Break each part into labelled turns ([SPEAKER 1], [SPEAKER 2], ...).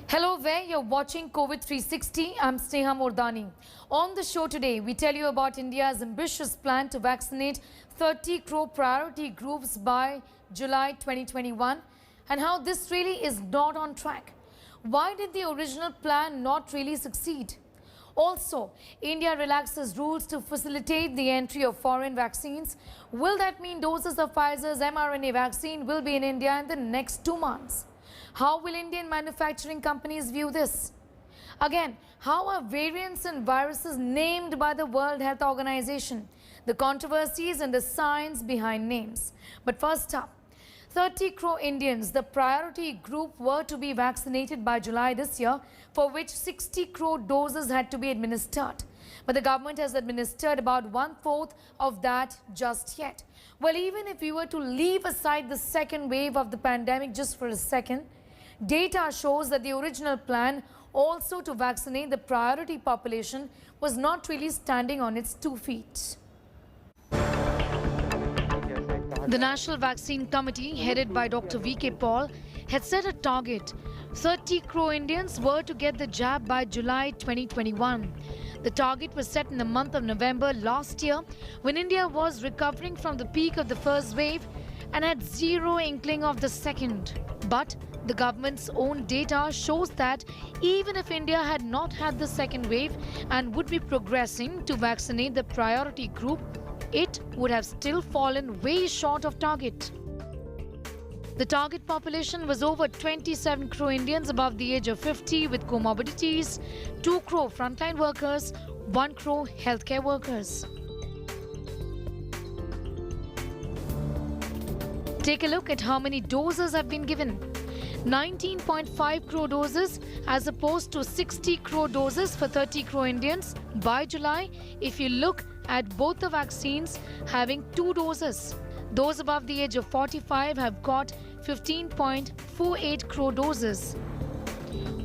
[SPEAKER 1] Hello there, you're watching COVID 360. I'm Sneha Mordani. On the show today, we tell you about India's ambitious plan to vaccinate 30 crore priority groups by July 2021 and how this really is not on track. Why did the original plan not really succeed? Also, India relaxes rules to facilitate the entry of foreign vaccines. Will that mean doses of Pfizer's mRNA vaccine will be in India in the next 2 months? How will Indian manufacturing companies view this? Again, how are variants and viruses named by the World Health Organization? The controversies and the science behind names. But first up, 30 crore Indians, the priority group, were to be vaccinated by July this year, for which 60 crore doses had to be administered. But the government has administered about 1/4 of that just yet. Well, even if we were to leave aside the second wave of the pandemic just for a second, data shows that the original plan also to vaccinate the priority population was not really standing on its 2 feet. The National Vaccine Committee, headed by Dr. V.K. Paul, had set a target. 30 crore Indians were to get the jab by July 2021. The target was set in the month of November last year, when India was recovering from the peak of the first wave and had zero inkling of the second. But the government's own data shows that even if India had not had the second wave and would be progressing to vaccinate the priority group, it would have still fallen way short of target. The target population was over 27 crore Indians above the age of 50 with comorbidities, 2 crore frontline workers, 1 crore healthcare workers. Take a look at how many doses have been given. 19.5 crore doses as opposed to 60 crore doses for 30 crore Indians by July if you look at both the vaccines having 2 doses. Those above the age of 45 have got 15.48 crore doses.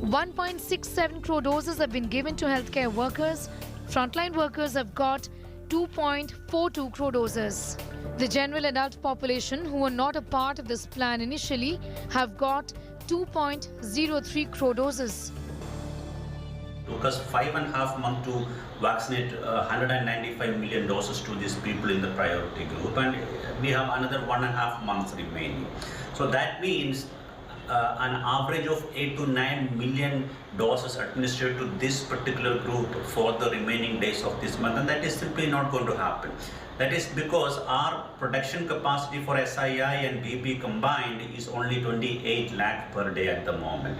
[SPEAKER 1] 1.67 crore doses have been given to healthcare workers. Frontline workers have got 2.42 crore doses. The general adult population, who were not a part of this plan initially, have got 2.03 crore doses.
[SPEAKER 2] It took us 5.5 months to vaccinate 195 million doses to these people in the priority group, and we have another 1.5 months remaining. So that means an average of 8 to 9 million doses administered to this particular group for the remaining days of this month, and that is simply not going to happen. That is because our production capacity for SII and BP combined is only 28 lakh per day at the moment.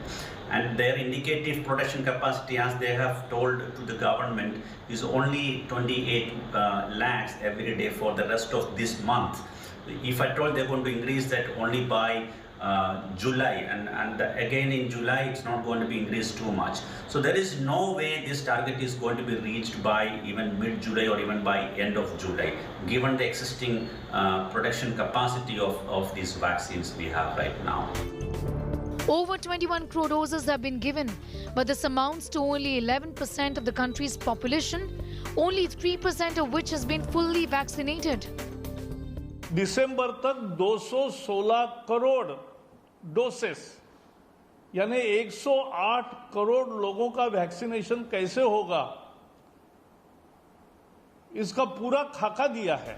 [SPEAKER 2] And their indicative production capacity, as they have told to the government, is only 28 lakhs every day for the rest of this month. If I told they're going to increase that only by July, and again in July it's not going to be increased too much. So there is no way this target is going to be reached by even mid-July or even by end of July, given the existing production capacity of these vaccines we have right now.
[SPEAKER 1] Over 21 crore doses have been given, but this amounts to only 11% of the country's population, only 3% of which has been fully vaccinated.
[SPEAKER 3] दिसंबर तक 216 crore doses यानी 108 करोड़ लोगों का vaccination कैसे होगा, इसका पूरा खाका दिया है.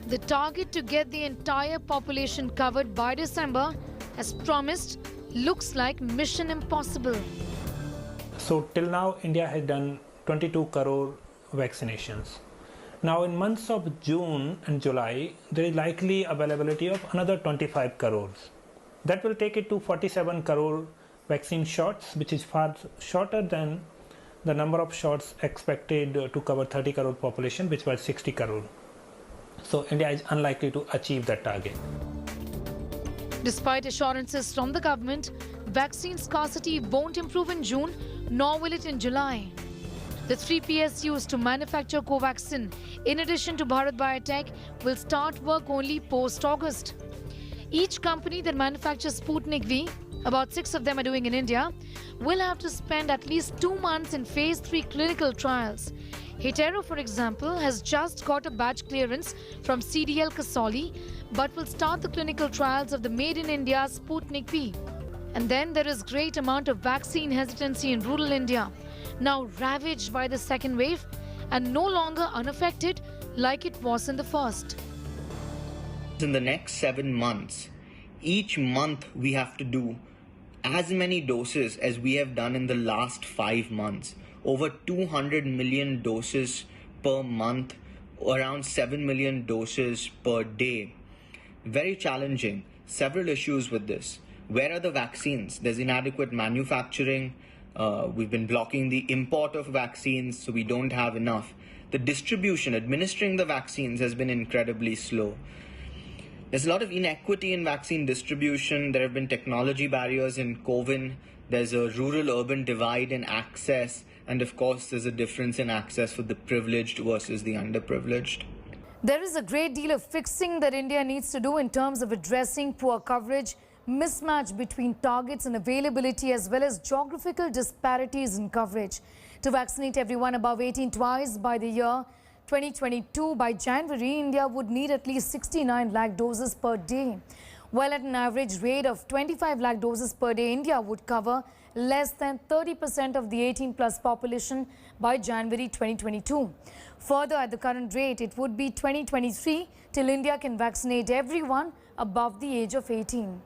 [SPEAKER 1] The target to get the entire population covered by December, as promised, looks like mission impossible.
[SPEAKER 4] So till now, India has done 22 crore vaccinations. Now in months of June and July, there is likely availability of another 25 crores. That will take it to 47 crore vaccine shots, which is far shorter than the number of shots expected to cover 30 crore population, which was 60 crore. So India is unlikely to achieve that target.
[SPEAKER 1] Despite assurances from the government, vaccine scarcity won't improve in June, nor will it in July. The 3 PSUs to manufacture Covaxin, in addition to Bharat Biotech, will start work only post-August. Each company that manufactures Sputnik V, about 6 of them are doing in India, will have to spend at least 2 months in phase 3 clinical trials. Hetero, for example, has just got a batch clearance from CDL Kasoli, but will start the clinical trials of the made in India Sputnik V. And then there is great amount of vaccine hesitancy in rural India, now ravaged by the second wave and no longer unaffected like it was in the first.
[SPEAKER 5] In the next 7 months, each month we have to do as many doses as we have done in the last 5 months. Over 200 million doses per month, around 7 million doses per day. Very challenging. Several issues with this. Where are the vaccines? There's inadequate manufacturing. We've been blocking the import of vaccines, so we don't have enough. The distribution, administering the vaccines has been incredibly slow. There's a lot of inequity in vaccine distribution. There have been technology barriers in COVID. There's a rural-urban divide in access. And of course, there's a difference in access for the privileged versus the underprivileged.
[SPEAKER 1] There is a great deal of fixing that India needs to do in terms of addressing poor coverage, mismatch between targets and availability, as well as geographical disparities in coverage. To vaccinate everyone above 18 twice by the year 2022, by January, India would need at least 69 lakh doses per day. Well, at an average rate of 25 lakh doses per day, India would cover less than 30% of the 18-plus population by January 2022. Further, at the current rate, it would be 2023 till India can vaccinate everyone above the age of 18.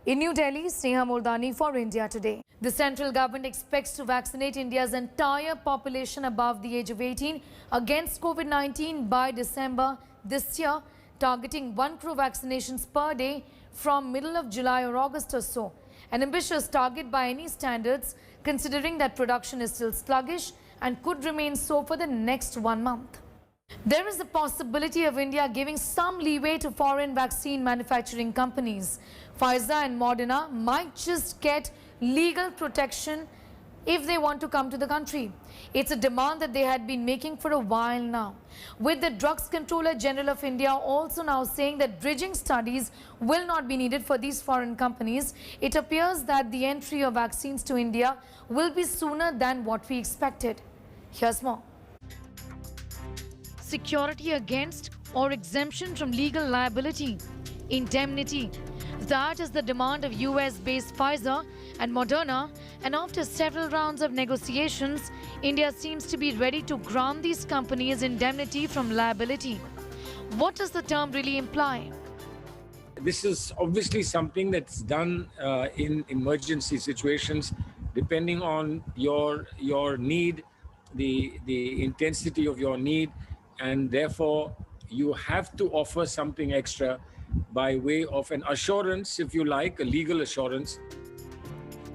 [SPEAKER 1] In New Delhi, Sneha Mordani for India Today. The central government expects to vaccinate India's entire population above the age of 18 against COVID-19 by December this year, targeting 1 crore vaccinations per day from middle of July or August or so. An ambitious target by any standards, considering that production is still sluggish and could remain so for the next 1 month. There is a possibility of India giving some leeway to foreign vaccine manufacturing companies. Pfizer and Moderna might just get legal protection if they want to come to the country. It's a demand that they had been making for a while now. With the Drugs Controller General of India also now saying that bridging studies will not be needed for these foreign companies, it appears that the entry of vaccines to India will be sooner than what we expected. Here's more. Security against or exemption from legal liability. Indemnity. That is the demand of US-based Pfizer and Moderna, and after several rounds of negotiations, India seems to be ready to grant these companies indemnity from liability. What does the term really imply?
[SPEAKER 6] This is obviously something that's done in emergency situations, depending on your need, the intensity of your need, and therefore you have to offer something extra by way of an assurance, if you like, a legal assurance.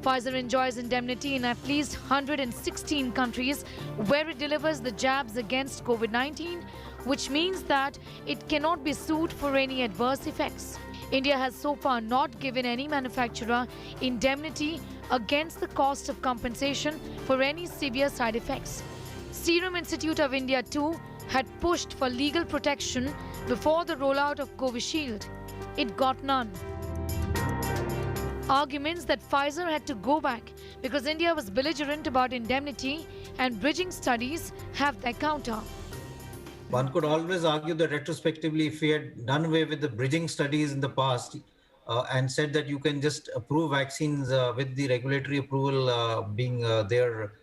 [SPEAKER 1] Pfizer enjoys indemnity in at least 116 countries where it delivers the jabs against COVID-19, which means that it cannot be sued for any adverse effects. India has so far not given any manufacturer indemnity against the cost of compensation for any severe side effects. Serum Institute of India too had pushed for legal protection before the rollout of Covishield. It got none. Arguments that Pfizer had to go back because India was belligerent about indemnity and bridging studies have their counter.
[SPEAKER 7] One could always argue that retrospectively, if we had done away with the bridging studies in the past and said that you can just approve vaccines with the regulatory approval being there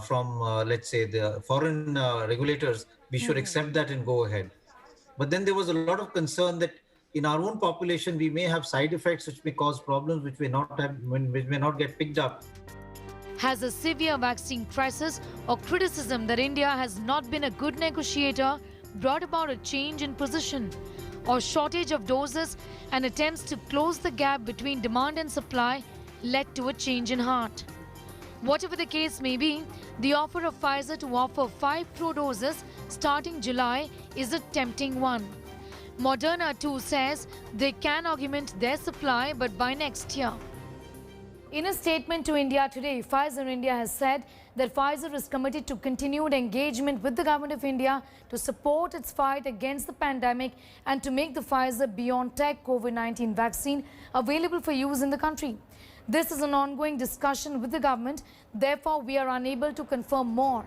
[SPEAKER 7] from, let's say, the foreign regulators, we should accept that and go ahead. But then there was a lot of concern that in our own population, we may have side effects which may cause problems which may not get picked up.
[SPEAKER 1] Has a severe vaccine crisis or criticism that India has not been a good negotiator brought about a change in position, or shortage of doses and attempts to close the gap between demand and supply led to a change in heart? Whatever the case may be, the offer of Pfizer to offer 5 crore doses starting July is a tempting one. Moderna too says they can augment their supply, but by next year. In a statement to India Today, Pfizer India has said that Pfizer is committed to continued engagement with the Government of India to support its fight against the pandemic and to make the Pfizer-BioNTech COVID-19 vaccine available for use in the country. This is an ongoing discussion with the government, therefore we are unable to confirm more.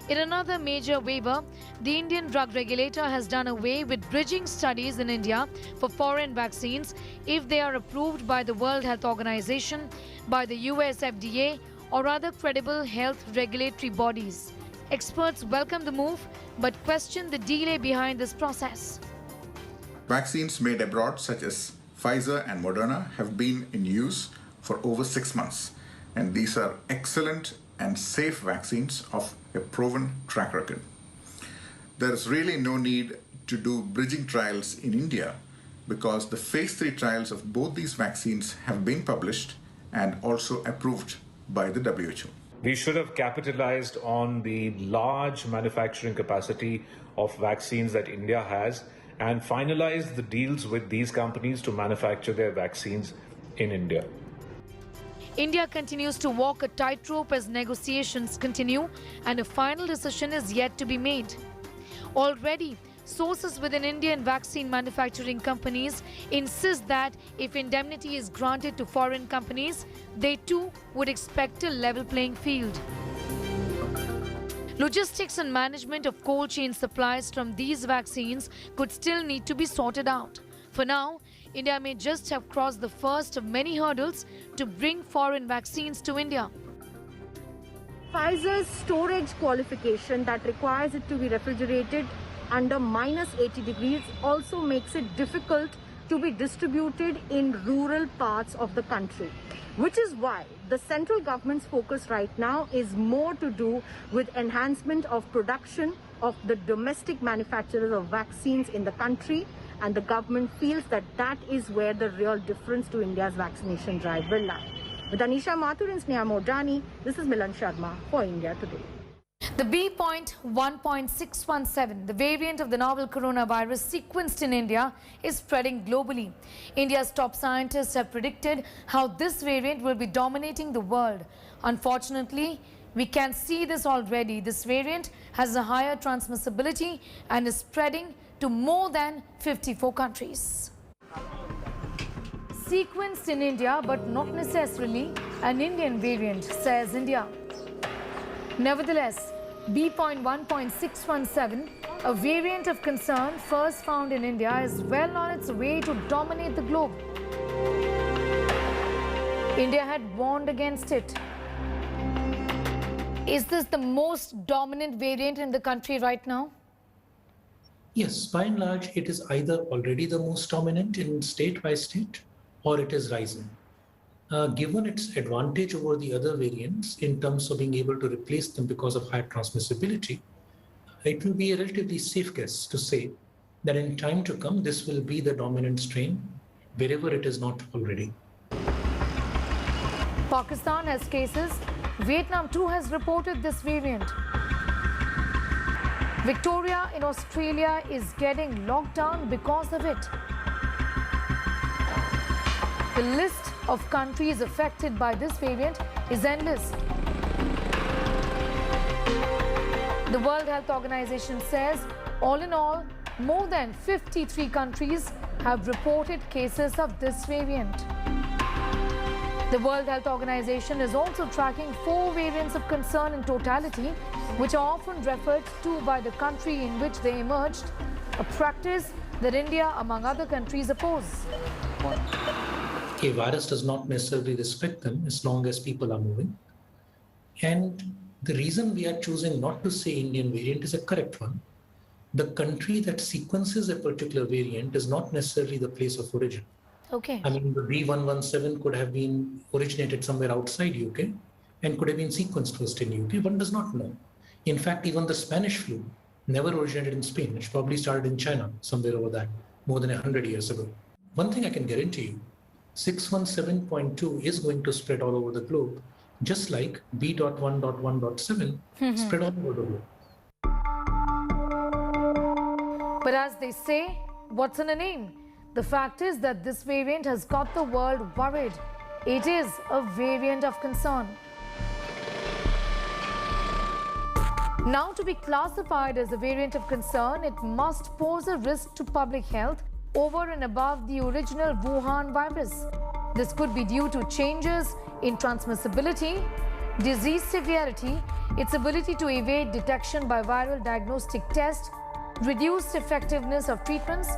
[SPEAKER 1] In another major waiver, the Indian drug regulator has done away with bridging studies in India for foreign vaccines if they are approved by the World Health Organization, by the US FDA, or other credible health regulatory bodies. Experts welcome the move but question the delay behind this process.
[SPEAKER 8] Vaccines made abroad, such as Pfizer and Moderna, have been in use for over 6 months, and these are excellent and safe vaccines of a proven track record. There is really no need to do bridging trials in India because the phase 3 trials of both these vaccines have been published and also approved by the WHO.
[SPEAKER 9] We should have capitalized on the large manufacturing capacity of vaccines that India has and finalized the deals with these companies to manufacture their vaccines in India.
[SPEAKER 1] India continues to walk a tightrope as negotiations continue and a final decision is yet to be made. Already, sources within Indian vaccine manufacturing companies insist that if indemnity is granted to foreign companies, they too would expect a level playing field. Logistics and management of cold chain supplies from these vaccines could still need to be sorted out. For now, India may just have crossed the first of many hurdles to bring foreign vaccines to India.
[SPEAKER 10] Pfizer's storage qualification that requires it to be refrigerated under minus 80 degrees also makes it difficult to be distributed in rural parts of the country, which is why the central government's focus right now is more to do with enhancement of production of the domestic manufacturers of vaccines in the country, and the government feels that that is where the real difference to India's vaccination drive will lie. With Anisha Mathur and Sneha Modani, this is Milan Sharma for India Today.
[SPEAKER 1] The B.1.617, the variant of the novel coronavirus sequenced in India, is spreading globally. India's top scientists have predicted how this variant will be dominating the world. Unfortunately, we can see this already. This variant has a higher transmissibility and is spreading to more than 54 countries. Sequenced in India, but not necessarily an Indian variant, says India. Nevertheless, B.1.617, a variant of concern first found in India, is well on its way to dominate the globe. India had warned against it. Is this the most dominant variant in the country right now?
[SPEAKER 11] Yes, by and large, it is either already the most dominant in state by state or it is rising. Given its advantage over the other variants in terms of being able to replace them because of high transmissibility, it will be a relatively safe guess to say that in time to come, this will be the dominant strain wherever it is not already.
[SPEAKER 1] Pakistan has cases. Vietnam too has reported this variant. Victoria in Australia is getting locked down because of it. The list of countries affected by this variant is endless. The World Health Organization says, all in all, more than 53 countries have reported cases of this variant. The World Health Organization is also tracking 4 variants of concern in totality, which are often referred to by the country in which they emerged, a practice that India, among other countries, oppose.
[SPEAKER 11] A virus does not necessarily respect them as long as people are moving. And the reason we are choosing not to say Indian variant is a correct one. The country that sequences a particular variant is not necessarily the place of origin.
[SPEAKER 1] Okay.
[SPEAKER 11] I mean, the B.1.1.7 could have been originated somewhere outside UK and could have been sequenced first in UK. One does not know. In fact, even the Spanish flu never originated in Spain. It probably started in China, somewhere over that, more than 100 years ago. One thing I can guarantee you, 617.2 is going to spread all over the globe, just like B.1.1.7 spread all over the globe.
[SPEAKER 1] But as they say, what's in a name? The fact is that this variant has got the world worried. It is a variant of concern. Now, to be classified as a variant of concern, it must pose a risk to public health over and above the original Wuhan virus. This could be due to changes in transmissibility, disease severity, its ability to evade detection by viral diagnostic tests, reduced effectiveness of treatments,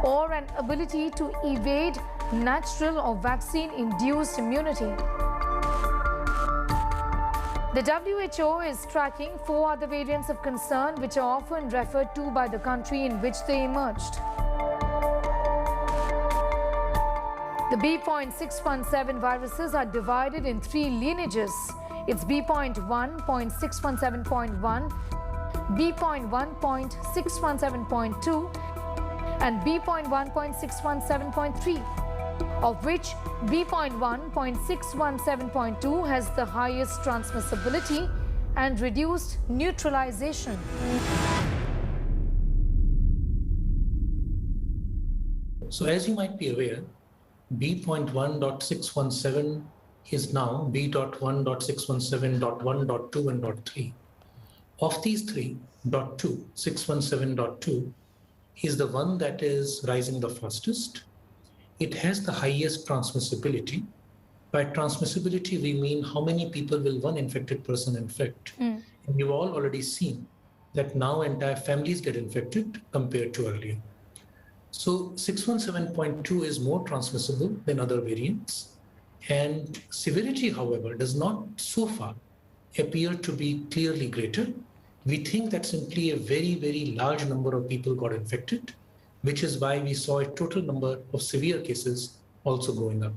[SPEAKER 1] or an ability to evade natural or vaccine-induced immunity. The WHO is tracking 4 other variants of concern which are often referred to by the country in which they emerged. The B.617 viruses are divided in 3 lineages. It's B.1, .617.1, B.1.617.2 and B.1.617.3, of which B.1.617.2 has the highest transmissibility and reduced neutralization.
[SPEAKER 11] So as you might be aware, B.1.617 is now B.1.617.1.2 and .3. Of these 3, .2, 617.2 is the one that is rising the fastest. It has the highest transmissibility. By transmissibility, we mean how many people will one infected person infect. And you've all already seen that now entire families get infected compared to earlier. So 617.2 is more transmissible than other variants. And severity, however, does not so far appear to be clearly greater. We think that simply a very, very large number of people got infected, which is why we saw a total number of severe cases also going up.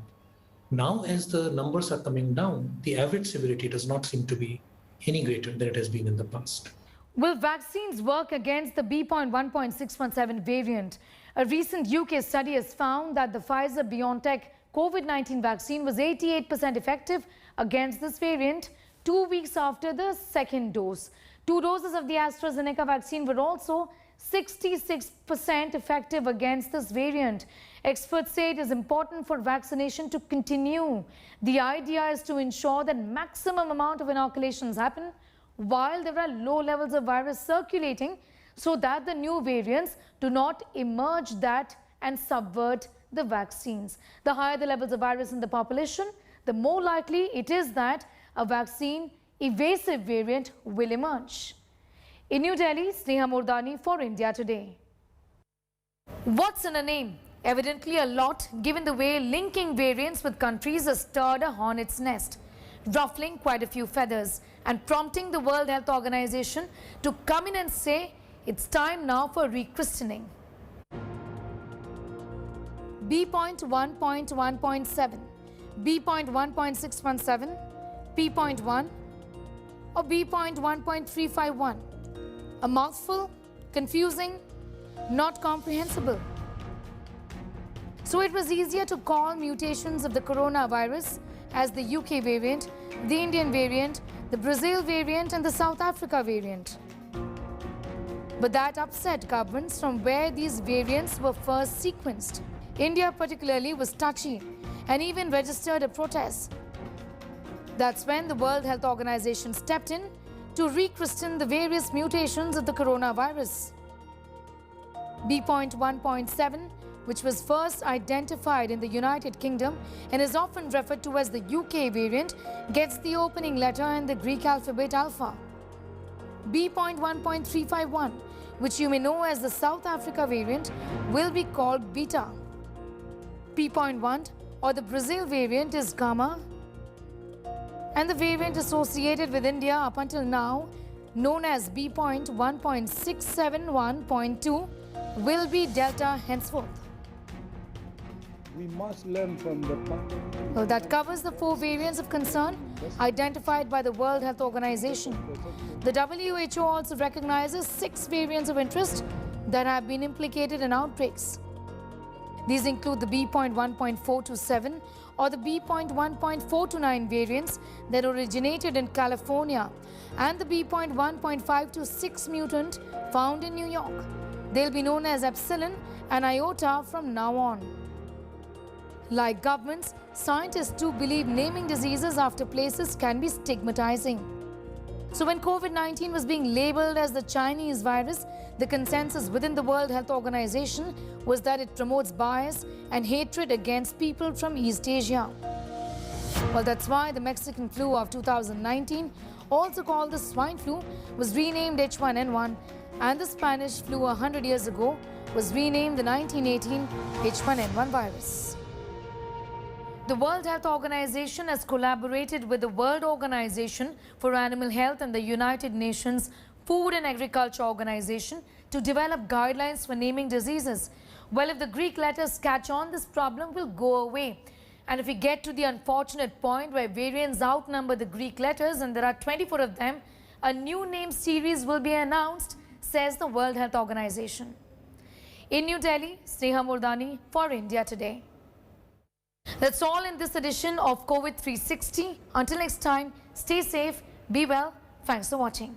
[SPEAKER 11] Now, as the numbers are coming down, the average severity does not seem to be any greater than it has been in the past.
[SPEAKER 1] Will vaccines work against the B.1.617 variant? A recent UK study has found that the Pfizer-BioNTech COVID-19 vaccine was 88% effective against this variant 2 weeks after the second dose. 2 doses of the AstraZeneca vaccine were also 66% effective against this variant. Experts say it is important for vaccination to continue. The idea is to ensure that maximum amount of inoculations happen while there are low levels of virus circulating, so that the new variants do not emerge that and subvert the vaccines. The higher the levels of virus in the population, the more likely it is that a vaccine evasive variant will emerge. In New Delhi, Sneha Mordani for India Today. What's in a name? Evidently a lot, given the way linking variants with countries has stirred a hornet's nest, ruffling quite a few feathers and prompting the World Health Organization to come in and say it's time now for rechristening. B.1.1.7, B.1.617, P.1 or B.1.351. A mouthful, confusing, not comprehensible. So it was easier to call mutations of the coronavirus as the UK variant, the Indian variant, the Brazil variant and the South Africa variant. But that upset governments from where these variants were first sequenced. India particularly was touchy and even registered a protest. That's when the World Health Organization stepped in to rechristen the various mutations of the coronavirus. B.1.7, which was first identified in the United Kingdom and is often referred to as the UK variant, gets the opening letter in the Greek alphabet alpha. B.1.351, which you may know as the South Africa variant, will be called Beta. P.1 or the Brazil variant is Gamma, and the variant associated with India up until now, known as B.1.671.2, will be Delta henceforth.
[SPEAKER 12] We must learn from the past.
[SPEAKER 1] Well, that covers the 4 variants of concern identified by the World Health Organization. The WHO also recognizes 6 variants of interest that have been implicated in outbreaks. These include the B.1.427 or the B.1.429 variants that originated in California and the B.1.526 mutant found in New York. They'll be known as Epsilon and Iota from now on. Like governments, scientists too believe naming diseases after places can be stigmatizing. So when COVID-19 was being labeled as the Chinese virus, the consensus within the World Health Organization was that it promotes bias and hatred against people from East Asia. Well, that's why the Mexican flu of 2019 also called the swine flu, was renamed H1N1, and the Spanish flu 100 years ago was renamed the 1918 H1N1 virus. The World Health Organization has collaborated with the World Organization for Animal Health and the United Nations Food and Agriculture Organization to develop guidelines for naming diseases. Well, if the Greek letters catch on, this problem will go away. And if we get to the unfortunate point where variants outnumber the Greek letters and there are 24 of them, a new name series will be announced, says the World Health Organization. In New Delhi, Sneha Murdani for India Today. That's all in this edition of COVID 360. Until next time, stay safe, be well. Thanks for watching.